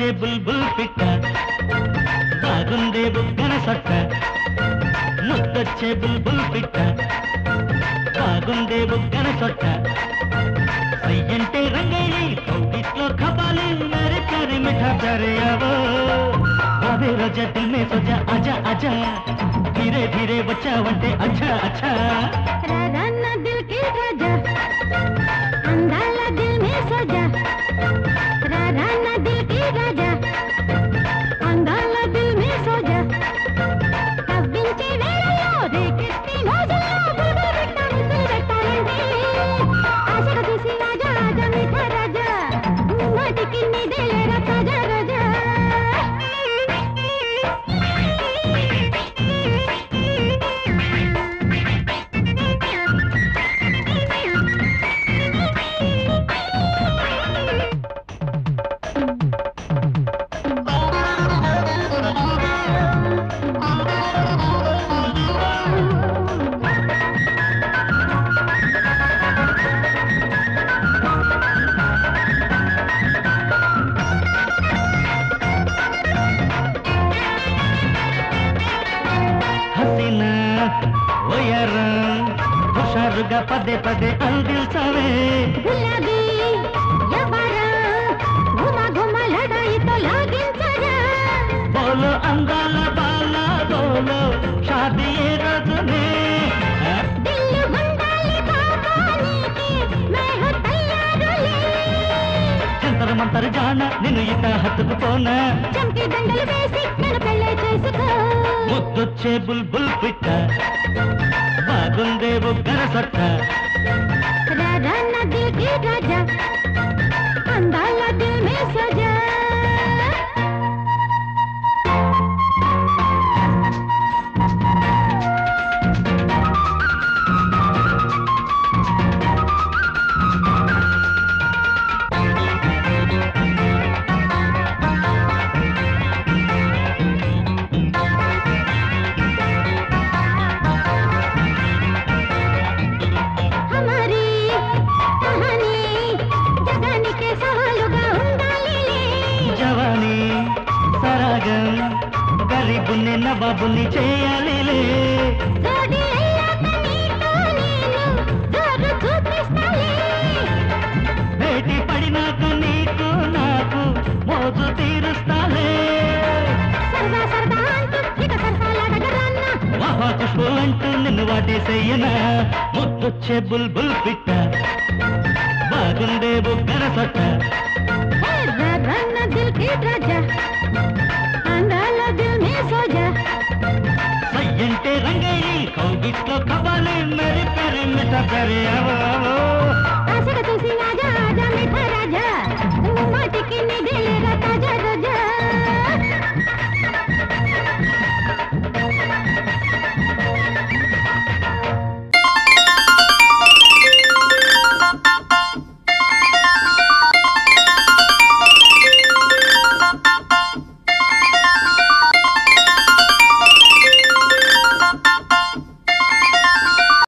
ముద్దొచ్చే బుల్బుల్ పిట్ట బాగుందే బుగ్గన సొట్ట ముద్దొచ్చే బుల్బుల్ పిట్ట బాగుందే బుగ్గన సొట్ట సయ్యంటే రంగేలి కౌగిట్లో ఖపాలి నరే ప్యారే మిఠా ప్యారే आवो आवे रोजा दिल में सो जा आजा आजा धीरे धीरे बच्चा वंटे अच्छा अच्छा राना दिल की राजा अंधाला दिल में सो जा राना दिल की राजा अंधाला दिल में सो जा कव्विंचे वेळలో రేకెత్తి మోజల్లో బుల్బుల్ పెట్ట ముద్దులు పెట్టాలంటే ఆశగా చూసి రాజా ఆజా మిఠా రాజా మాటికి నీదేలేరా తాజా రాజా హుషారుగా పదే పదే అందిల్చవే గులాబీ యవ్వర ఘుమ ఘుమ లడాయితో లాగించరా బోలో అందాల బాల బోలో షాదీ ఏ రోజునే దిల్లు గుండాలి బాబా నీకి मैं हूं తయారులే జంతర్ మంతర్ జాన నిన్ను ఇక హత్తుకుపోనా చంకి దండలు వేసి నన్ను పెళ్ళే చేసుకో ముద్దొచ్చే బుల్బుల్ పిట్ట బాగుందే బుగ్గన సొట్ట राना दिल की राजा अंधाला दिल में सजा గరీబుని నవాబుని చేయాలిలే భేటీ పడినాక నీకు నాకు మోజు తీరుస్తాలే వాహా ఖుష్బు అంటూ నిన్ను వాటేసేయనా ముద్దొచ్చే బుల్బుల్ పిట్ట బాగుండే బుగ్గన సొట్ట दिल की राजा अंधाला दिल में सो जा సయ్యంటే రంగేలి కౌగిట్లో కవ్వాలి మరి పెరి మిఠా పెరి అవో